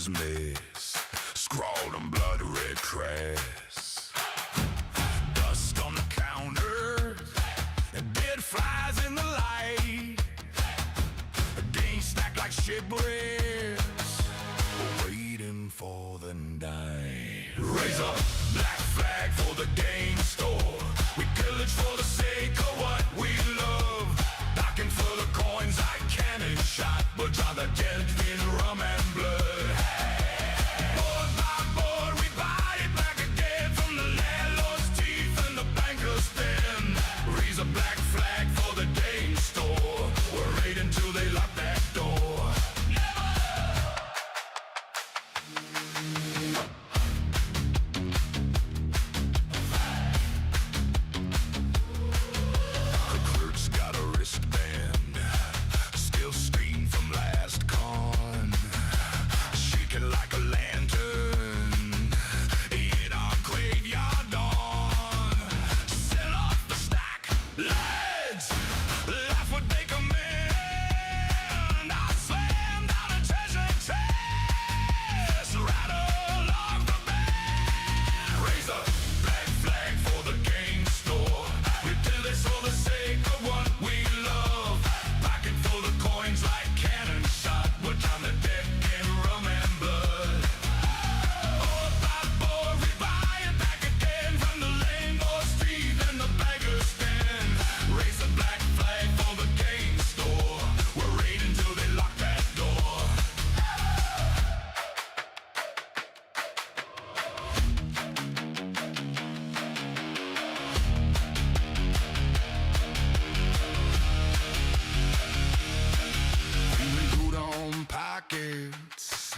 his mess, scrawled on blood red crest. Dust on the counter, dead flies in the light. Dane stacked like shipwrecks, waiting for the night. Raise up, black flag for the game store. We pillage for the sake of what we love. Docking for the coins like cannon shot, but draw the dead in rum and blood. Board by board, we buy it back again from the landlord's teeth and the banker's pen. Raise a black flag for the game store. We're right until they lock that door. The clerk's got a wristband, still stained from last con, shaking like a lantern in our graveyard dawn. Sell off the stack, lads, laugh would make a man. I slam down a treasure chest, rattle off the band. Raise a black flag for the game store. We do this for the sake of what we love. Pocket full of coins like cannon shot. We're down the deck in rum and blood. Board by board, we buy it back again from the landlord's teeth and the banker's pen. Raise a black flag for the game store. We're right until they lock that door. Feeling good on pockets,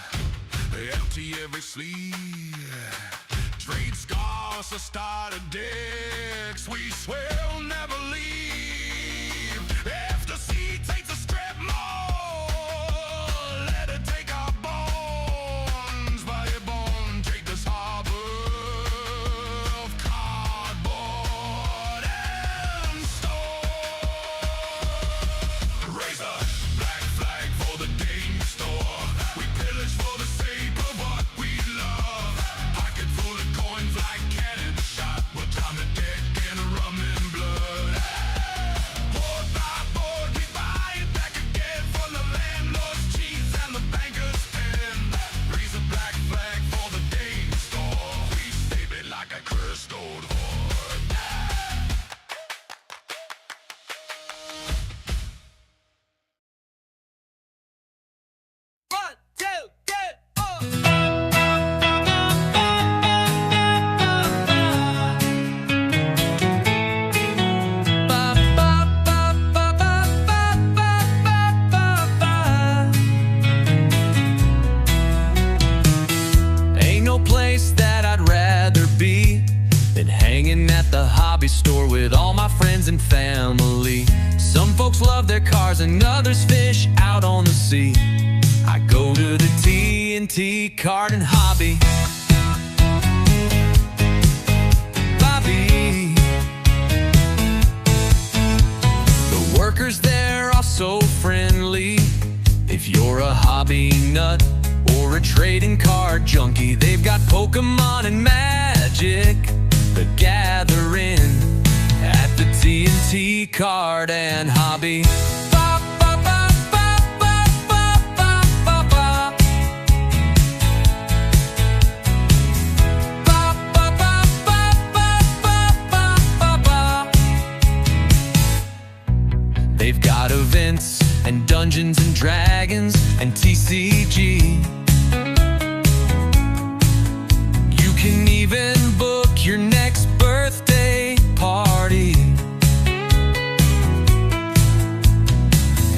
empty every sleeve. Trade scars to start a decks. We swear we'll never leave. If the sea takes a strip mall, let it take our bones. By your bone, take this harbor of cardboard and stone. Raise a black flag for the game store. We pillage for the sake of what we love. Pocket full of coins like cannon shot. We're down the deck in rum and blood. Board by board, we buy it back again from the landlord's cheese and the banker's pen. Raise a black flag for the game store. We save it like a cursed old horde. One, two, three, four. Ain't no place that I'd rather be than hanging at the hobby store with all my friends and family. Some folks love their cars and others fish out on the sea. I go to the T&T Card and Hobby. Bobby. The workers there are so friendly. If you're a hobby nut or a trading card junkie, they've got Pokemon and Magic the Gathering at the T&T Card and Hobby. Ba, ba, ba, ba, ba, ba, ba, ba, ba. Ba, ba, ba, ba, ba, ba, ba, ba. They've got events and Dungeons and Dragons and TCG. You can even book your next birthday party.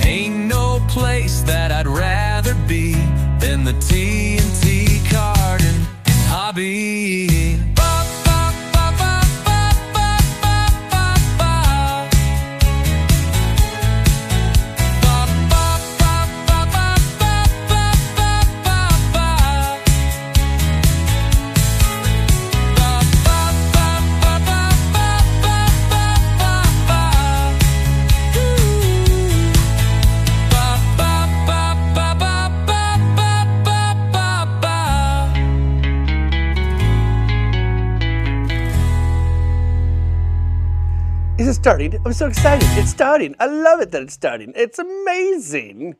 Ain't no place that I'd rather be than the T&T Card and Hobby. Ba, ba, ba, ba, ba, ba, ba, ba, ba. Ba, ba, ba, ba, ba, ba, ba, ba, ba. Is it starting? I'm so excited. It's starting. I love it that it's starting. It's amazing.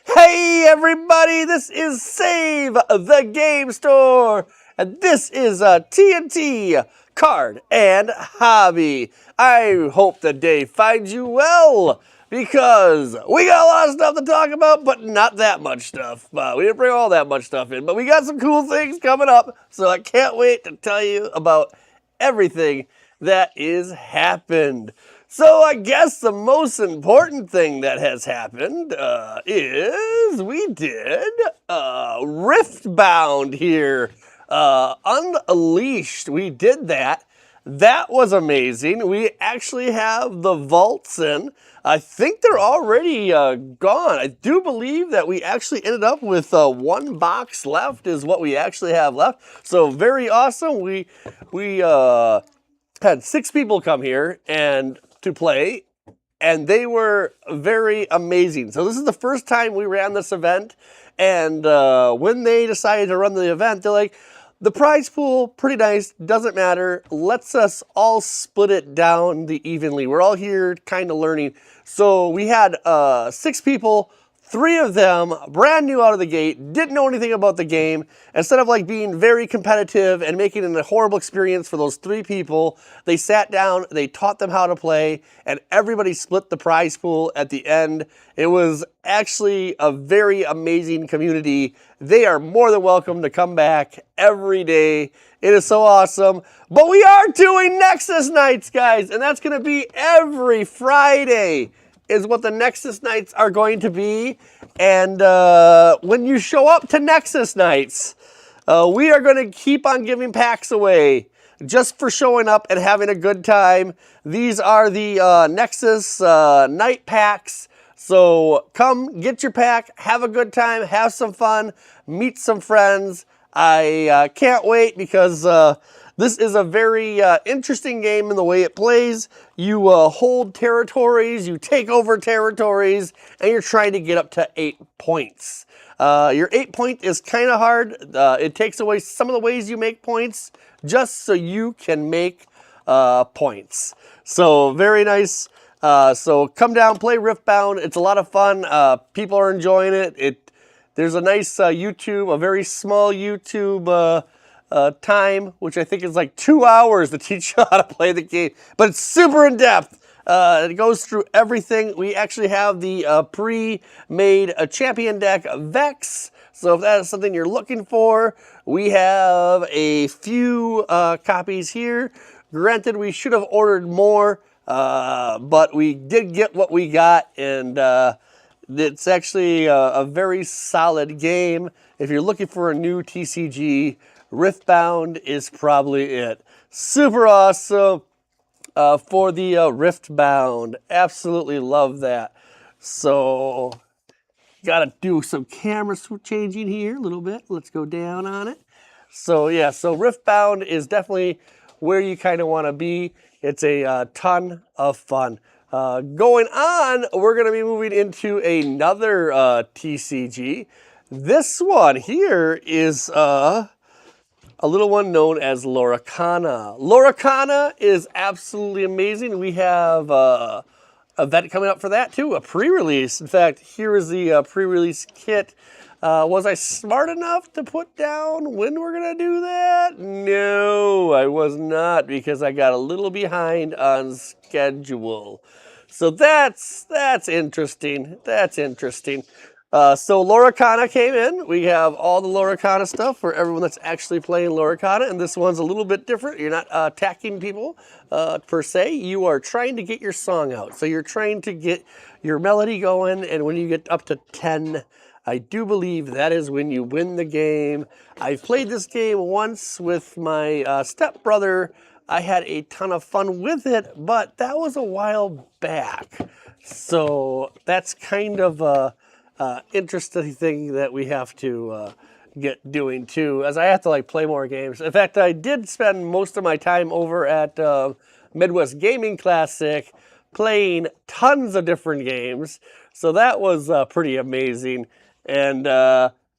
Hey everybody, this is Save the Game Store, and this is a TNT Card and Hobby. I hope the day finds you well, because we got a lot of stuff to talk about, but not that much stuff. We didn't bring all that much stuff in, but we got some cool things coming up, so I can't wait to tell you about everything that is happened. So I guess the most important thing that has happened is we did Riftbound here, Unleashed. We did that. That was amazing. We actually have the vaults in. I think they're already gone. I do believe that we actually ended up with one box left is what we actually have left. So very awesome. We had 6 people come here and to play, and they were very amazing. So this is the first time we ran this event, and when they decided to run the event, they're like, the prize pool, pretty nice, doesn't matter. Let's us all split it down evenly. We're all here kind of learning. So we had 6 people, 3 of them brand new out of the gate, didn't know anything about the game. Instead of like being very competitive and making it a horrible experience for those 3 people, they sat down, they taught them how to play, and everybody split the prize pool at the end. It was actually a very amazing community. They are more than welcome to come back every day. It is so awesome. But we are doing Nexus Nights, guys, and that's gonna be every Friday is what the Nexus Nights are going to be. And when you show up to Nexus Nights, we are going to keep on giving packs away just for showing up and having a good time. These are the Nexus night packs. So come get your pack, have a good time, have some fun, meet some friends. I can't wait because this is a very interesting game in the way it plays. You hold territories, you take over territories, and you're trying to get up to 8 points. Your 8 point is kind of hard. It takes away some of the ways you make points just so you can make points. So very nice. So come down, play Riftbound. It's a lot of fun. People are enjoying it. There's a nice YouTube, a very small YouTube time, which I think is like 2 hours to teach you how to play the game, but it's super in depth. It goes through everything. We actually have the pre-made champion deck Vex. So if that is something you're looking for, we have a few copies here. Granted, we should have ordered more, but we did get what we got, and it's actually a very solid game. If you're looking for a new TCG, Riftbound is probably it. Super awesome for the Riftbound. Absolutely love that. So, gotta do some camera changing here a little bit. Let's go down on it. So yeah, so Riftbound is definitely where you kind of want to be. It's a ton of fun. Going on, we're going to be moving into another TCG. This one here is a little one known as Loracana. Loracana is absolutely amazing. We have a event coming up for that too, a pre-release. In fact, here is the pre-release kit. Was I smart enough to put down when we're gonna do that? No, I was not, because I got a little behind on schedule. So that's interesting. That's interesting. So Loracana came in. We have all the Loracana stuff for everyone that's actually playing Loracana, and this one's a little bit different. You're not attacking people per se. You are trying to get your song out. So you're trying to get your melody going, and when you get up to 10, I do believe that is when you win the game. I've played this game once with my stepbrother. I had a ton of fun with it, but that was a while back. So that's kind of a interesting thing that we have to get doing too, as I have to like play more games. In fact, I did spend most of my time over at Midwest Gaming Classic playing tons of different games. So that was pretty amazing. And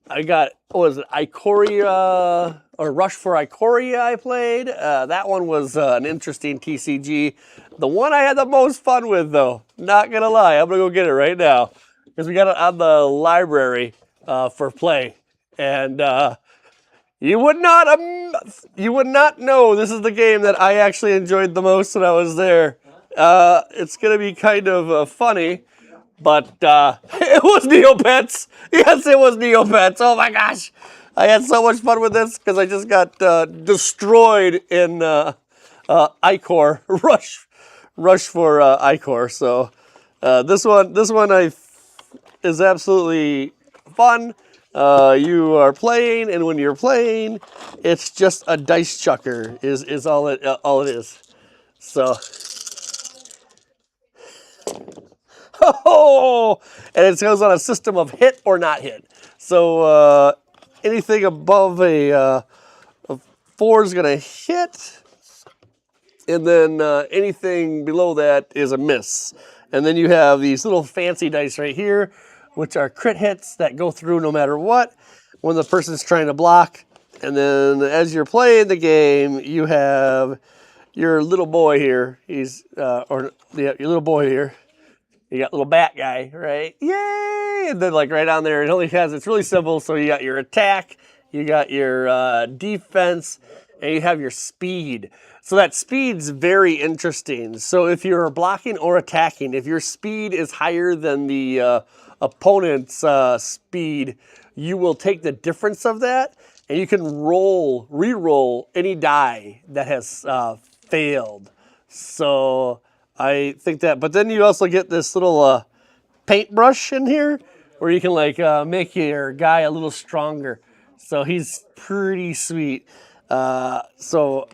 I got, what was it, Ikoria, or Rush for Ikoria I played. That one was an interesting TCG. The one I had the most fun with, though, not going to lie, I'm going to go get it right now, because we got it on the library for play. And you would not know this is the game that I actually enjoyed the most when I was there. It's going to be kind of funny. But it was Neopets. Yes, it was Neopets. Oh my gosh. I had so much fun with this because I just got destroyed in Icor. Rush for Icor. So this one is absolutely fun. You are playing, and when you're playing, it's just a dice chucker is all it is. So. Oh, and it goes on a system of hit or not hit. So anything above a 4 is going to hit, and then anything below that is a miss. And then you have these little fancy dice right here, which are crit hits that go through no matter what when the person's trying to block. And then as you're playing the game, you have your little boy here. Your little boy here. You got little bat guy, right? Yay! And then like right on there, it's really simple. So you got your attack, you got your defense, and you have your speed. So that speed's very interesting. So if you're blocking or attacking, if your speed is higher than the opponent's speed, you will take the difference of that, and you can re-roll any die that has failed. So I think that, but then you also get this little paintbrush in here where you can like make your guy a little stronger. So he's pretty sweet. So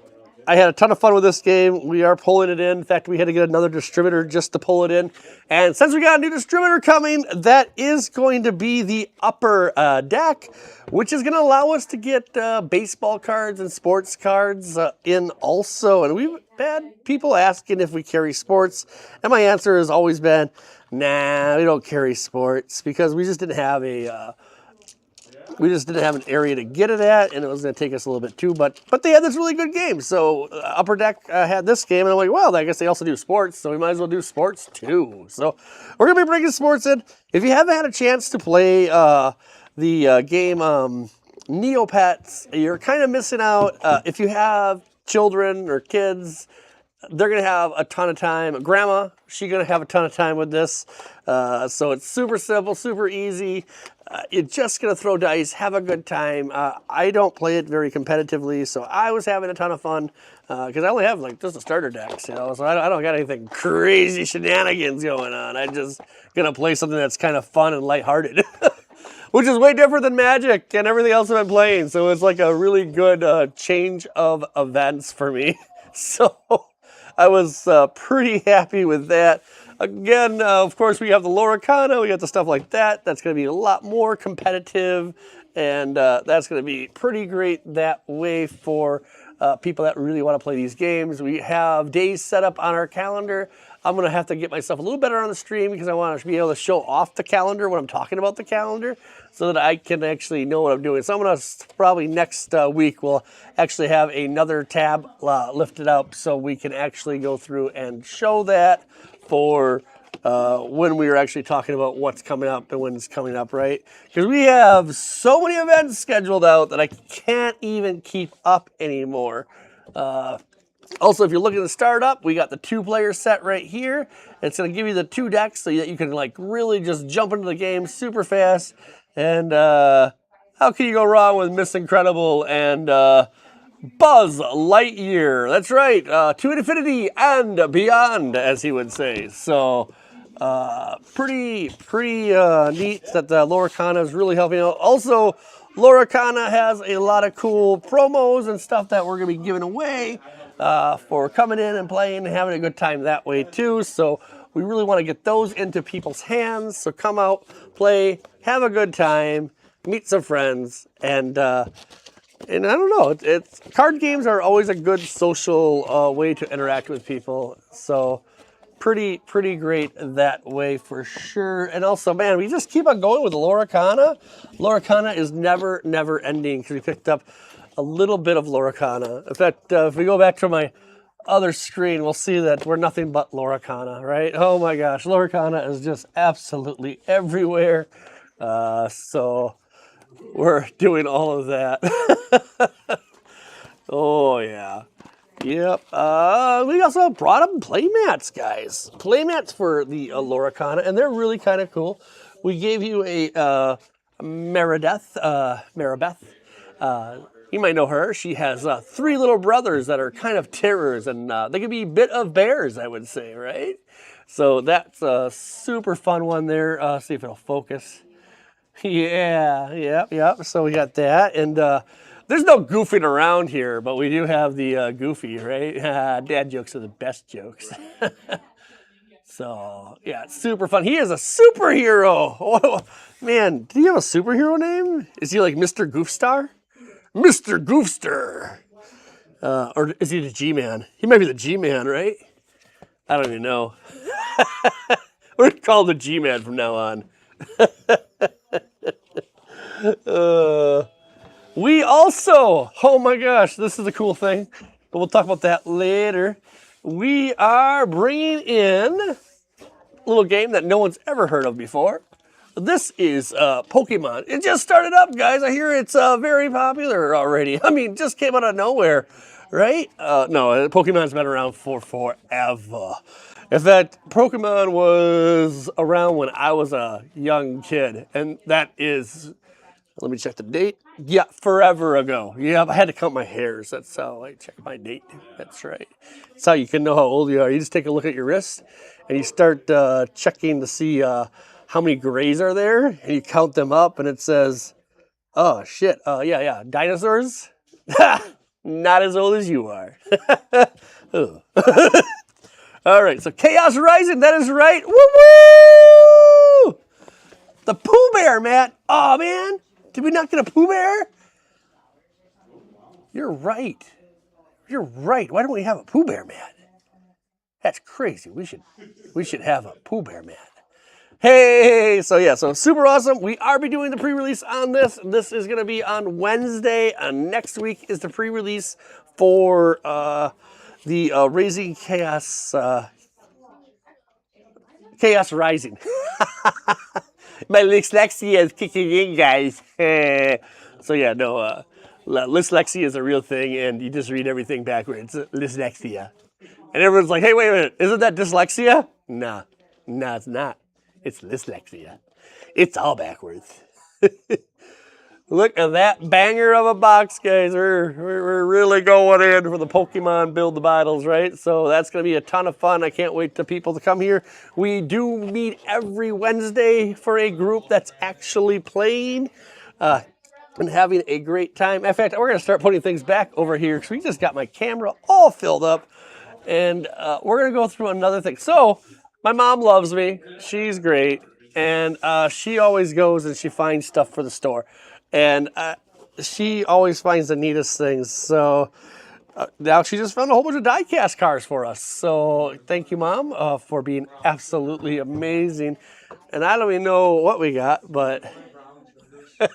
I had a ton of fun with this game. We are pulling it in. In fact, we had to get another distributor just to pull it in. And since we got a new distributor coming, that is going to be the upper deck, which is going to allow us to get baseball cards and sports cards in also. And we've had people asking if we carry sports. And my answer has always been, nah, we don't carry sports because we just didn't have an area to get it at, and it was going to take us a little bit too. But they had this really good game. So Upper Deck had this game, and I'm like, well, I guess they also do sports, so we might as well do sports too. So we're going to be bringing sports in. If you haven't had a chance to play the game Neopets, you're kind of missing out. If you have children or kids, they're going to have a ton of time. Grandma, she's going to have a ton of time with this. So it's super simple, super easy. You're just going to throw dice, have a good time. I don't play it very competitively, so I was having a ton of fun because I only have like just a starter deck, so I don't got anything crazy shenanigans going on. I'm just going to play something that's kind of fun and lighthearted, which is way different than Magic and everything else I've been playing. So it's like a really good change of events for me. So I was pretty happy with that. Again, of course, we have the Loricana, we got the stuff like that. That's going to be a lot more competitive, and that's going to be pretty great that way for people that really want to play these games. We have days set up on our calendar. I'm going to have to get myself a little better on the stream because I want to be able to show off the calendar when I'm talking about the calendar so that I can actually know what I'm doing. So I'm going to probably next week we'll actually have another tab lifted up so we can actually go through and show that for when we are actually talking about what's coming up and when it's coming up, right? Because we have so many events scheduled out that I can't even keep up anymore. Also, if you're looking to start up, we got the 2-player set right here. It's going to give you the 2 decks so that you can like really just jump into the game super fast. And how can you go wrong with Miss Incredible and Buzz Lightyear? That's right, to infinity and beyond, as he would say. So pretty neat that the Loricana is really helping out. Also, Loricana has a lot of cool promos and stuff that we're going to be giving away for coming in and playing and having a good time that way too. So we really want to get those into people's hands. So come out, play, have a good time, meet some friends, and I don't know. Card games are always a good social way to interact with people. So pretty great that way for sure. And also, man, we just keep on going with Loricana. Loricana is never ending because we picked up a little bit of Loricana. In fact, if we go back to my other screen, we'll see that we're nothing but Loricana, right? Oh my gosh, Loricana is just absolutely everywhere. So we're doing all of that. Oh yeah. Yep. We also brought up playmats, guys. Playmats for the Loricana, and they're really kind of cool. We gave you a Maribeth. You might know her. She has 3 little brothers that are kind of terrors, and they could be a bit of bears, I would say, right? So that's a super fun one there. See if it'll focus. Yeah, yep. So we got that, and there's no goofing around here, but we do have the goofy, right? Dad jokes are the best jokes. So, yeah, it's super fun. He is a superhero. Oh, man, do you have a superhero name? Is he like Mr. Goofstar? Mr. Goofster. Or is he the G-Man? He might be the G-Man, right? I don't even know. We're called the G-Man from now on. We also, oh my gosh, this is a cool thing, but we'll talk about that later. We are bringing in a little game that no one's ever heard of before. This is Pokemon. It just started up, guys. I hear it's very popular already. I mean, just came out of nowhere, right? No, Pokemon's been around for forever. In fact, Pokemon was around when I was a young kid, and that is, let me check the date. Yeah, forever ago. Yeah, I had to count my hairs. That's how I check my date. That's right. That's how you can know how old you are. You just take a look at your wrist, and you start checking to see how many grays are there, and you count them up, and it says, oh, shit, yeah, dinosaurs? Not as old as you are. All right, so Chaos Rising, that is right. Woo-woo! The Pooh Bear, Matt. Oh, man. Did we not get a Pooh Bear? You're right. You're right. Why don't we have a Pooh Bear, Matt? That's crazy. We should have a Pooh Bear, Matt. Hey, so yeah, so super awesome. We are be doing the pre-release on this. This is going to be on Wednesday. Next week is the pre-release for the Raising Chaos, Chaos Rising. My dyslexia is kicking in, guys. So yeah, no, dyslexia is a real thing, and you just read everything backwards. Dyslexia. And everyone's like, hey, wait a minute, isn't that dyslexia? Nah, it's not. It's dyslexia. It's all backwards. Look at that banger of a box, guys. We're really going in for the Pokemon Build the Battles, right? So that's going to be a ton of fun. I can't wait for people to come here. We do meet every Wednesday for a group that's actually playing and having a great time. In fact, we're going to start putting things back over here because we just got my camera all filled up. And we're going to go through another thing. So my mom loves me. She's great. And she always goes and she finds stuff for the store. And she always finds the neatest things. So now she just found a whole bunch of die-cast cars for us. So thank you, Mom, for being absolutely amazing. And I don't even know what we got, but this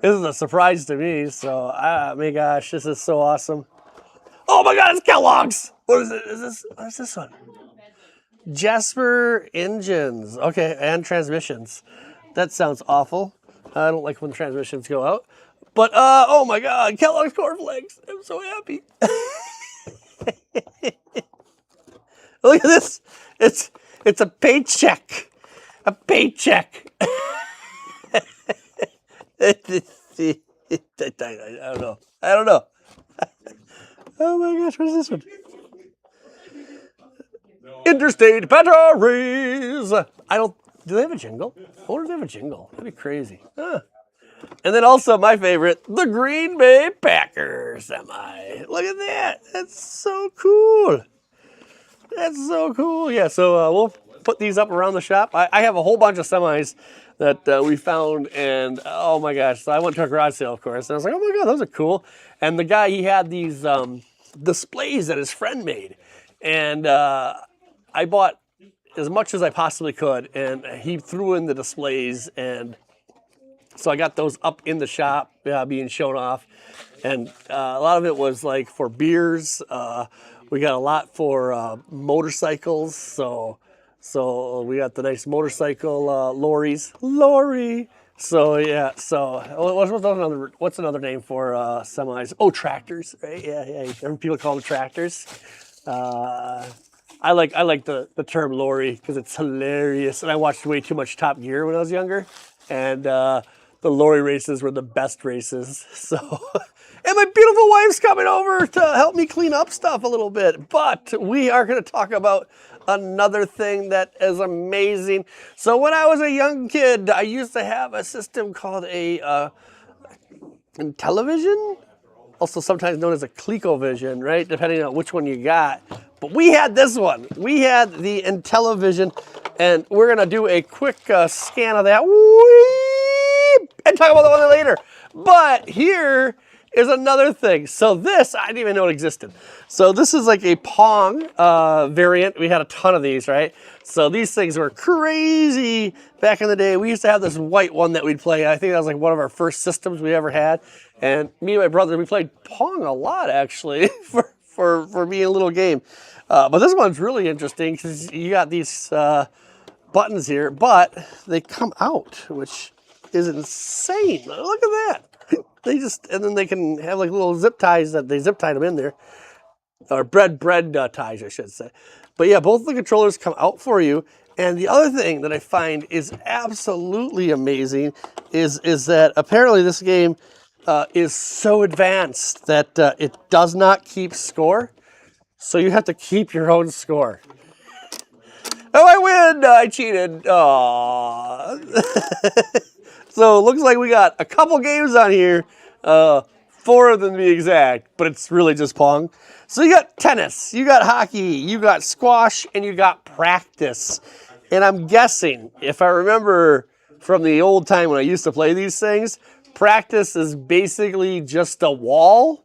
is a surprise to me. So, my gosh, this is so awesome. Oh my God, it's Kellogg's. What is it? What is this one? Jasper engines. Okay, and transmissions. That sounds awful. I don't like when transmissions go out. But, oh my God, Kellogg's cornflakes. I'm so happy. Look at this. It's a paycheck. A paycheck. I don't know. Oh my gosh, what is this one? Interstate batteries. Do they have a jingle? I wonder if they have a jingle. That'd be crazy. Huh. And then also my favorite, the Green Bay Packers semi. Look at that. That's so cool. That's so cool. Yeah, so we'll put these up around the shop. I have a whole bunch of semis that we found, and oh my gosh. So I went to a garage sale, of course, and I was like, oh my God, those are cool. And the guy, he had these displays that his friend made. And I bought as much as I possibly could, and he threw in the displays, and so I got those up in the shop being shown off, and a lot of it was like for beers. We got a lot for motorcycles, so we got the nice motorcycle lorries. Lorry. So yeah. So what's another name for semis? Oh, tractors, right? Yeah. People call them tractors. I like the term lorry because it's hilarious, and I watched way too much Top Gear when I was younger, and the lorry races were the best races. So, and my beautiful wife's coming over to help me clean up stuff a little bit. But we are going to talk about another thing that is amazing. So when I was a young kid, I used to have a system called a television, also sometimes known as a ColecoVision, right? Depending on which one you got. But we had this one. We had the Intellivision, and we're gonna do a quick scan of that and talk about that one later. But here is another thing. So this, I didn't even know it existed. So this is like a Pong variant. We had a ton of these, right? So these things were crazy back in the day. We used to have this white one that we'd play. I think that was like one of our first systems we ever had. And me and my brother, we played Pong a lot, actually, for being a little game. But this one's really interesting because you got these buttons here, but they come out, which is insane. Look at that. They just, and then they can have like little zip ties that they zip tie them in there. Or bread ties, I should say. But yeah, both the controllers come out for you. And the other thing that I find is absolutely amazing is that apparently this game is so advanced that it does not keep score. So you have to keep your own score. Oh, I win! I cheated. Aww. So it looks like we got a couple games on here, 4 of them to be exact, but it's really just Pong. So you got tennis, you got hockey, you got squash, and you got practice. And I'm guessing, if I remember from the old time when I used to play these things, practice is basically just a wall,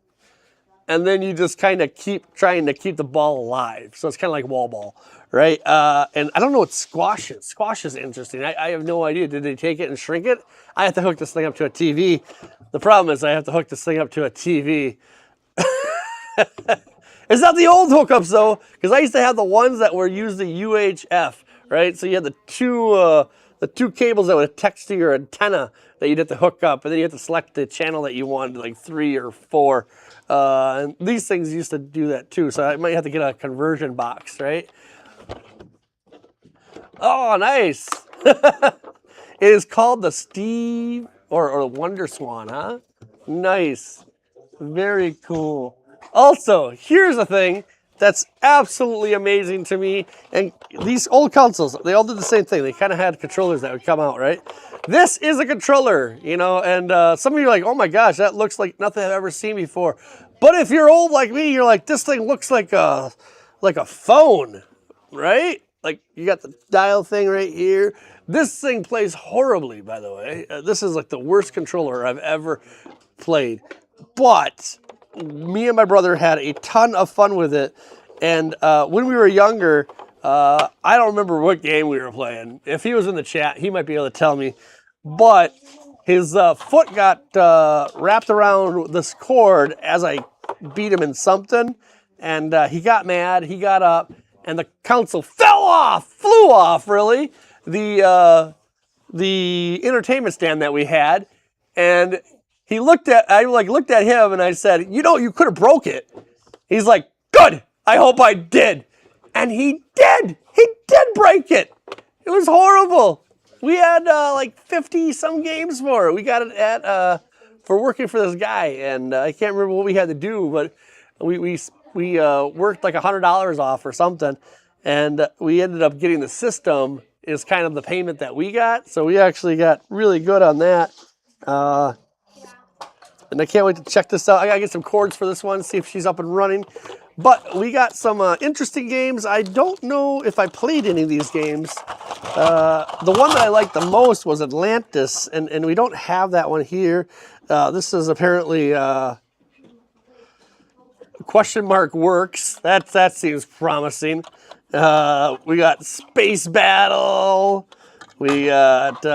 and then you just kind of keep trying to keep the ball alive. So it's kind of like wall ball, right? And I don't know what squash is. Squash is interesting. I have no idea. Did they take it and shrink it? I have to hook this thing up to a TV. The problem is I have to hook this thing up to a TV. It's not the old hookups though, because I used to have the ones that were used the UHF, right? So you had the two cables that would attach to your antenna that you'd have to hook up, and then you have to select the channel that you wanted, like 3 or 4. And these things used to do that too, so I might have to get a conversion box, right? Oh, nice. It is called the Steve or Wonder Swan, huh? Nice. Very cool. Also, here's a thing that's absolutely amazing to me. And these old consoles, they all did the same thing. They kind of had controllers that would come out, right? This is a controller, you know, and some of you are like, oh my gosh, that looks like nothing I've ever seen before. But if you're old like me, you're like, this thing looks like a phone, right? Like you got the dial thing right here. This thing plays horribly, by the way. This is like the worst controller I've ever played. But me and my brother had a ton of fun with it. And when we were younger, I don't remember what game we were playing. If he was in the chat, he might be able to tell me. But his foot got wrapped around this cord as I beat him in something. And he got mad. He got up. And the console flew off, really, the entertainment stand that we had. And I looked at him and I said, you know, you could have broke it. He's like, good, I hope I did. And he did break it. It was horrible. We had like 50 some games for it. We got it at, for working for this guy. And I can't remember what we had to do, but we worked like $100 off or something, and we ended up getting the system is kind of the payment that we got. So we actually got really good on that. And I can't wait to check this out. I gotta get some cords for this one, see if she's up and running. But we got some interesting games. I don't know if I played any of these games. The one that I liked the most was Atlantis, and we don't have that one here. This is apparently question mark works. That seems promising. We got Space Battle. We got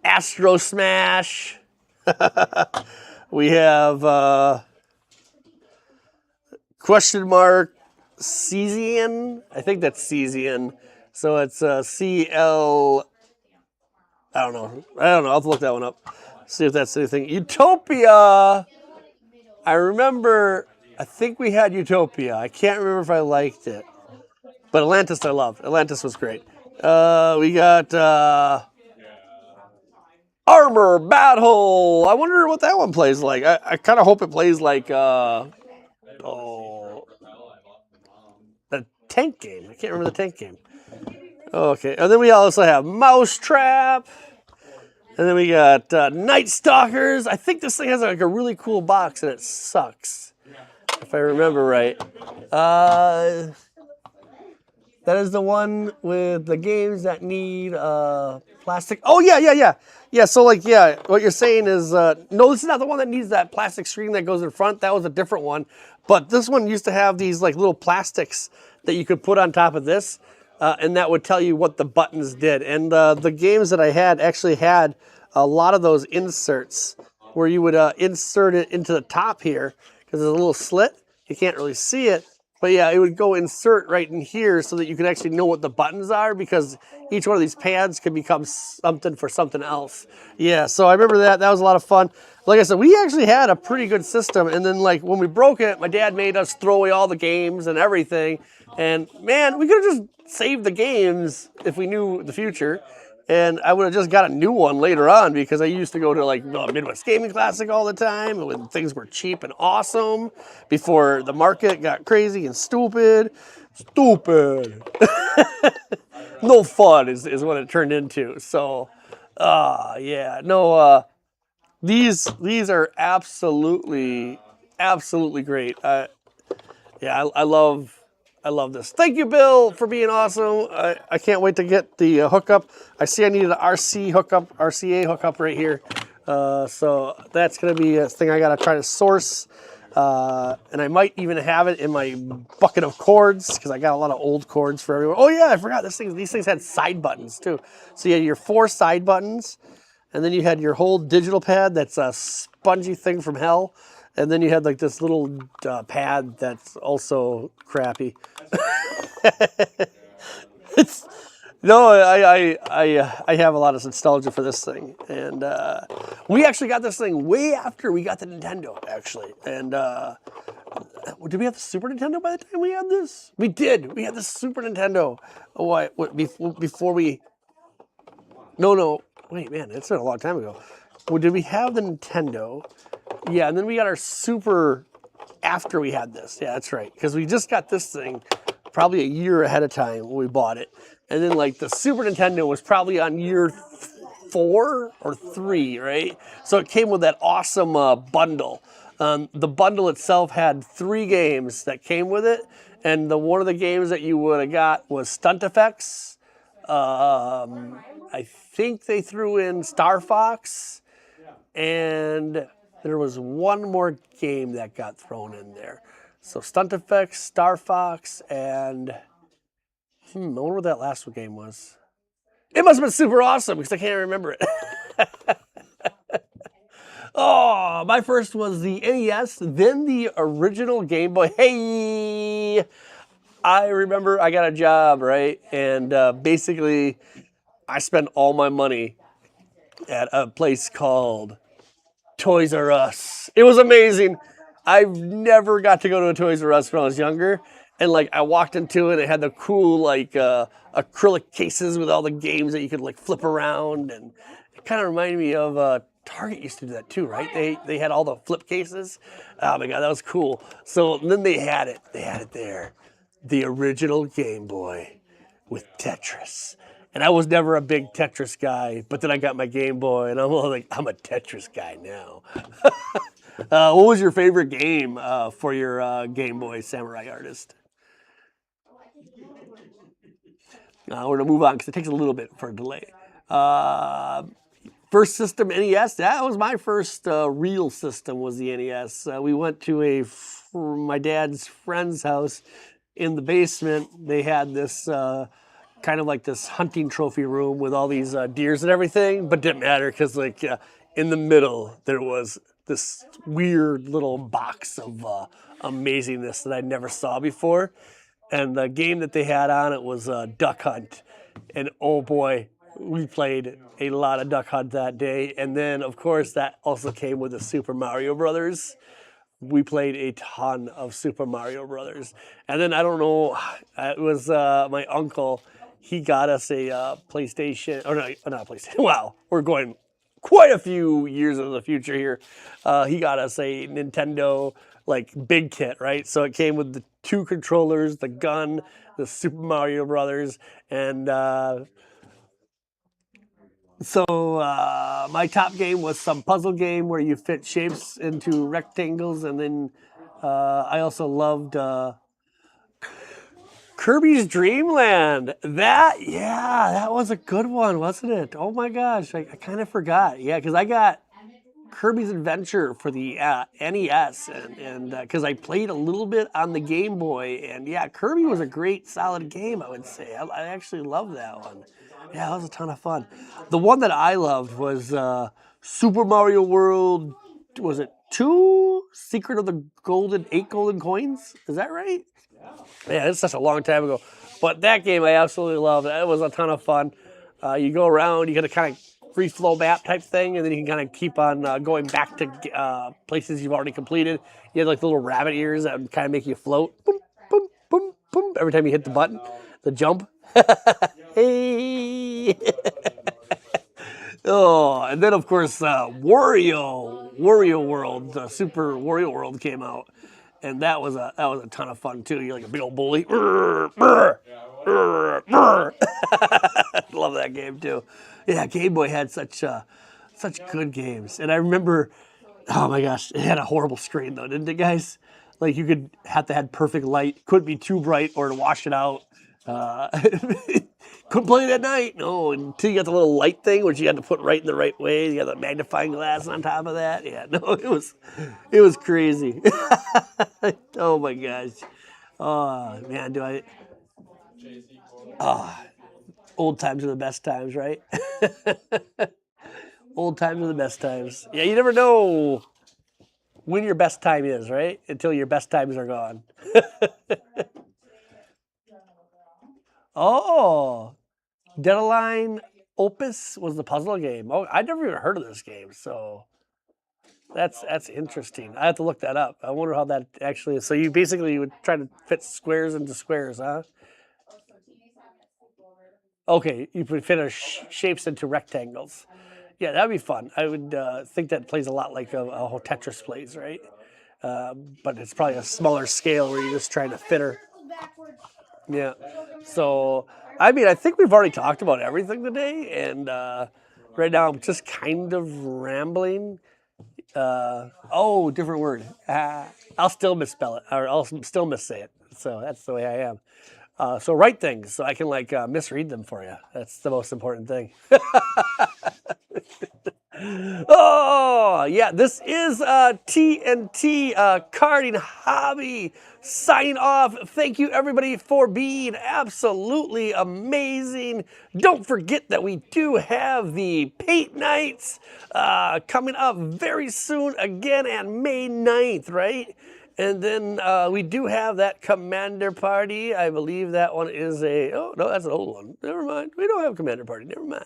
Astro Smash. We have question mark Cesian. I think that's Cesian. So it's CL. I don't know. I'll have to look that one up. See if that's anything. Utopia. I remember. I think we had Utopia. I can't remember if I liked it. But Atlantis I loved. Atlantis was great. We got Armor Battle. I wonder what that one plays like. I kind of hope it plays like the tank game. I can't remember the tank game. Okay, and then we also have Mousetrap. And then we got Night Stalkers. I think this thing has like a really cool box and it sucks, if I remember right. That is the one with the games that need plastic. Oh, yeah. Yeah, so like, yeah, what you're saying is, no, this is not the one that needs that plastic screen that goes in front. That was a different one. But this one used to have these like little plastics that you could put on top of this. And that would tell you what the buttons did. And the games that I had actually had a lot of those inserts where you would insert it into the top here because there's a little slit. You can't really see it. But yeah, it would go insert right in here so that you could actually know what the buttons are because each one of these pads can become something for something else. Yeah, so I remember that. That was a lot of fun. Like I said, we actually had a pretty good system. And then like when we broke it, my dad made us throw away all the games and everything. And man, we could have just saved the games if we knew the future. And I would have just got a new one later on because I used to go to like Midwest Gaming Classic all the time when things were cheap and awesome before the market got crazy and stupid. No fun is what it turned into. So, yeah, no, these are absolutely great. Yeah, I love this. Thank you, Bill, for being awesome. I can't wait to get the hookup. I see I need an RCA hookup right here. So that's going to be a thing I got to try to source. And I might even have it in my bucket of cords because I got a lot of old cords for everywhere. Oh, yeah, I forgot. These things had side buttons, too. So you had your 4 side buttons, and then you had your whole digital pad that's a spongy thing from hell. And then you had like this little pad that's also crappy. No, I have a lot of nostalgia for this thing, and we actually got this thing way after we got the Nintendo, actually. And did we have the Super Nintendo by the time we had this? We did. We had the Super Nintendo. Oh, before we? No. Wait, man, it's been a long time ago. Well, did we have the Nintendo? Yeah, and then we got our Super after we had this. Yeah, that's right. Because we just got this thing probably a year ahead of time when we bought it. And then like the Super Nintendo was probably on year 4 or 3, right? So it came with that awesome bundle. The bundle itself had 3 games that came with it. And one of the games that you would have got was Stunt Effects. I think they threw in Star Fox. And there was one more game that got thrown in there. So Stunt Effects, Star Fox, and I wonder what that last game was. It must have been super awesome because I can't remember it. Oh, my first was the NES, then the original Game Boy. Hey, I remember I got a job, right? And basically, I spent all my money at a place called Toys R Us. It was amazing. I never got to go to a Toys R Us when I was younger. And like I walked into it, it had the cool like acrylic cases with all the games that you could like flip around. And it kind of reminded me of Target used to do that too, right? They had all the flip cases. Oh my God, that was cool. So then they had it there. The original Game Boy with Tetris. And I was never a big Tetris guy, but then I got my Game Boy, and I'm like, I'm a Tetris guy now. What was your favorite game for your Game Boy Samurai Artist? We're going to move on because it takes a little bit for a delay. First system NES. That was my first real system. Was the NES. We went to my dad's friend's house. In the basement, they had this kind of like this hunting trophy room with all these deers and everything, but didn't matter because like in the middle there was this weird little box of amazingness that I never saw before, and the game that they had on it was Duck Hunt, and oh boy, we played a lot of Duck Hunt that day, and then of course that also came with the Super Mario Brothers. We played a ton of Super Mario Brothers. And then I don't know, it was my uncle. He got us a PlayStation, or no, not PlayStation. Wow, we're going quite a few years into the future here. He got us a Nintendo like big kit, right? So it came with the 2 controllers, the gun, the Super Mario Brothers, and so my top game was some puzzle game where you fit shapes into rectangles, and then I also loved Kirby's Dream Land. That was a good one, wasn't it? Oh my gosh, I kind of forgot. Yeah, because I got Kirby's Adventure for the NES, and because I played a little bit on the Game Boy, and yeah, Kirby was a great, solid game, I would say. I actually loved that one. Yeah, that was a ton of fun. The one that I loved was Super Mario World, was it 2? Secret of the 8 Golden Coins? Is that right? Yeah, it's such a long time ago. But that game I absolutely loved. It was a ton of fun. You go around, you get a kind of free flow map type thing, and then you can kind of keep on going back to places you've already completed. You had like little rabbit ears that would kind of make you float. Boom, boom, boom, boom, every time you hit the button, the jump. Hey! Oh, and then of course Wario World, Super Wario World came out, and that was a ton of fun too. You're like a big old bully. Love that game too. Yeah, Game Boy had such good games, and I remember, oh my gosh, it had a horrible screen though, didn't it, guys? Like you could have to have perfect light, couldn't be too bright or to wash it out. Couldn't play it at night. No, until you got the little light thing, which you had to put right in the right way. You got the magnifying glass on top of that. Yeah, no, it was crazy. Oh my gosh. Oh man, old times are the best times, right? Old times are the best times. Yeah, you never know when your best time is, right? Until your best times are gone. Oh, Deadline Opus was the puzzle game. Oh, I'd never even heard of this game, so that's interesting. I have to look that up. I wonder how that actually is. So you basically would try to fit squares into squares, huh? Okay, you would fit shapes into rectangles. Yeah, that'd be fun. I would think that plays a lot like a Tetris plays, right? But it's probably a smaller scale where you're just trying to fit her. Yeah. So, I mean, I think we've already talked about everything today, and right now I'm just kind of rambling. Different word. I'll still misspell it, or I'll still missay it. So that's the way I am. So write things so I can misread them for you. That's the most important thing. Oh, yeah, this is TNT Karting Hobby signing off. Thank you, everybody, for being absolutely amazing. Don't forget that we do have the Paint Nights coming up very soon again on May 9th, right? And then we do have that Commander Party. I believe that one is that's an old one. Never mind. We don't have Commander Party. Never mind.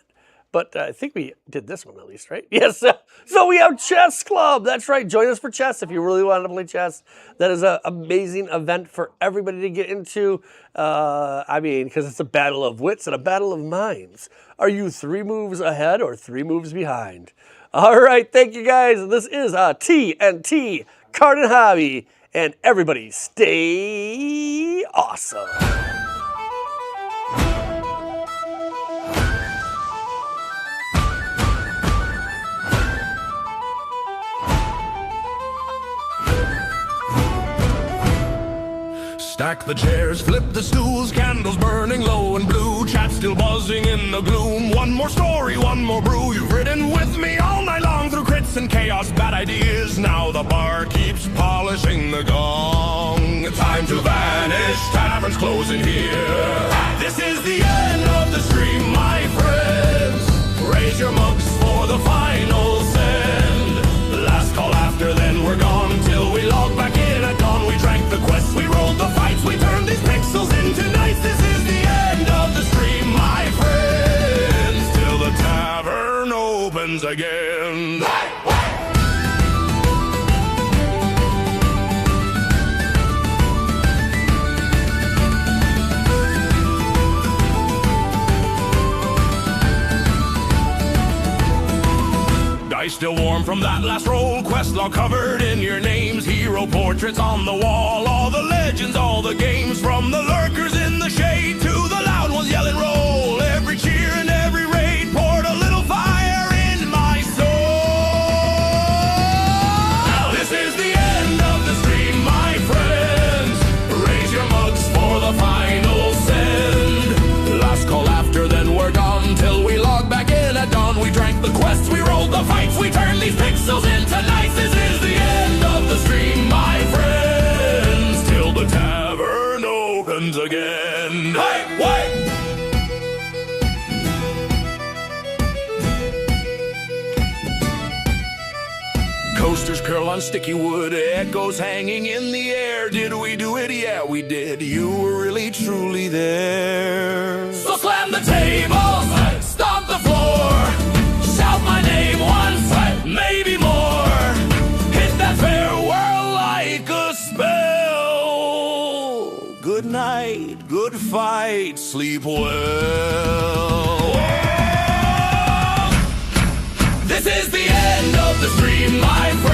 But I think we did this one at least, right? Yes. So we have Chess Club. That's right. Join us for chess if you really want to play chess. That is an amazing event for everybody to get into. Because it's a battle of wits and a battle of minds. Are you 3 moves ahead or 3 moves behind? All right. Thank you, guys. This is TNT Karting Hobby. And everybody stay awesome. Stack the chairs, flip the stools, candles burning low and blue, chat still buzzing in the gloom. One more story, one more brew. You've ridden with me all night long through crits and chaos, bad ideas. Now the bar keeps polishing the gong. Time to vanish, taverns closing here. This is the end of the stream, my friends. Raise your mugs for the final send. Last call after, then we're gone till we log back in at dawn. We drank the quests, we rolled the fights, we turned these pixels into nights. This is the end of the stream, my friends, till the tavern opens again. Dice still warm from that last roll, quest log covered in your names, hero portraits on the wall, all the legends, all the games, from the lurkers in the shade to the loud ones yelling roll. Every cheer and every raid poured a little fire in my soul. Now this is the end of the stream, my friends. Raise your mugs for the final send. Last call after, then we're gone till we log back in at dawn. We drank the quests, we rolled the fights, we turned these pixels into nights. This is the end of the stream, my friends, till the tavern opens again. Hey, wait! Coasters curl on sticky wood, echoes hanging in the air. Did we do it? Yeah, we did. You were really, truly there. So slam the table, stomp the floor, shout my name once, maybe more. Hit that farewell like a spell. Good night, good fight, sleep well. This is the end of the stream, my friend.